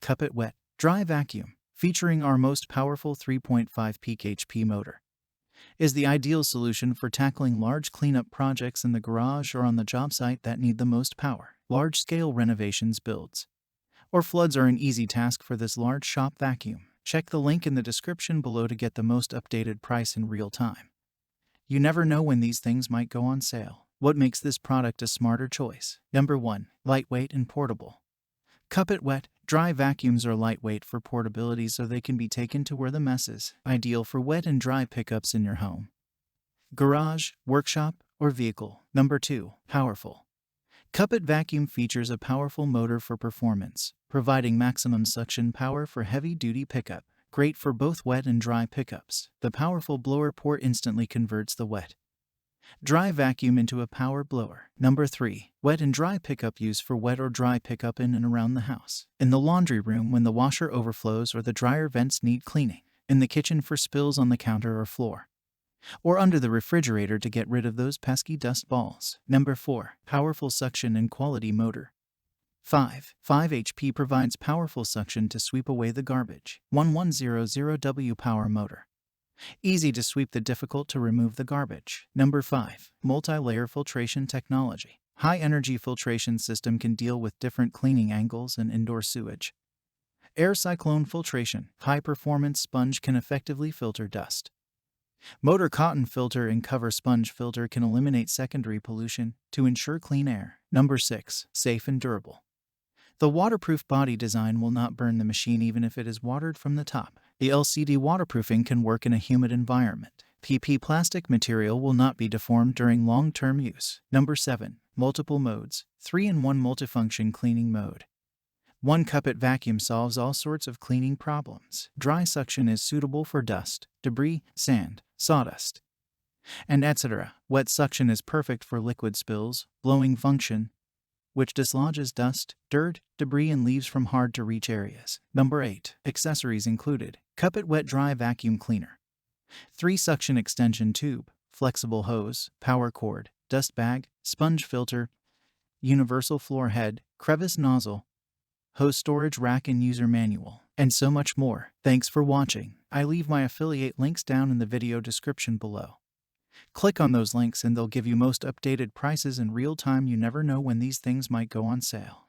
Kuppet Wet Dry Vacuum, featuring our most powerful 3.5 peak HP motor, is the ideal solution for tackling large cleanup projects in the garage or on the job site that need the most power. Large-scale renovations builds or floods are an easy task for this large shop vacuum. Check the link in the description below to get the most updated price in real time. You never know when these things might go on sale. What makes this product a smarter choice? Number 1. Lightweight and portable. Kuppet Wet Dry vacuums are lightweight for portability so they can be taken to where the mess is. Ideal for wet and dry pickups in your home, garage, workshop, or vehicle. Number 2. Powerful. Kuppet vacuum features a powerful motor for performance, providing maximum suction power for heavy-duty pickup. Great for both wet and dry pickups. The powerful blower port instantly converts the wet, dry vacuum into a power blower. Number 3. Wet and dry pickup use for wet or dry pickup in and around the house. In the laundry room when the washer overflows or the dryer vents need cleaning. In the kitchen for spills on the counter or floor. Or under the refrigerator to get rid of those pesky dust balls. Number 4. Powerful suction and quality motor. 5 HP provides powerful suction to sweep away the garbage. 1100W power motor. Easy to sweep the difficult to remove the garbage. Number 5. Multi-layer filtration technology. High-energy filtration system can deal with different cleaning angles and indoor sewage. Air cyclone filtration. High-performance sponge can effectively filter dust. Motor cotton filter and cover sponge filter can eliminate secondary pollution to ensure clean air. Number 6. Safe and durable. The waterproof body design will not burn the machine even if it is watered from the top. The LCD waterproofing can work in a humid environment. PP plastic material will not be deformed during long-term use. Number 7. Multiple modes. 3-in-1 multifunction cleaning mode. One Kuppet vacuum solves all sorts of cleaning problems. Dry suction is suitable for dust, debris, sand, sawdust, and etc. Wet suction is perfect for liquid spills, blowing function, which dislodges dust, dirt, debris, and leaves from hard-to-reach areas. Number 8. Accessories included. Kuppet Wet Dry Vacuum Cleaner. 3 suction extension tube, flexible hose, power cord, dust bag, sponge filter, universal floor head, crevice nozzle, hose storage rack and user manual, and so much more. Thanks for watching. I leave my affiliate links down in the video description below. Click on those links and they'll give you most updated prices in real time. You never know when these things might go on sale.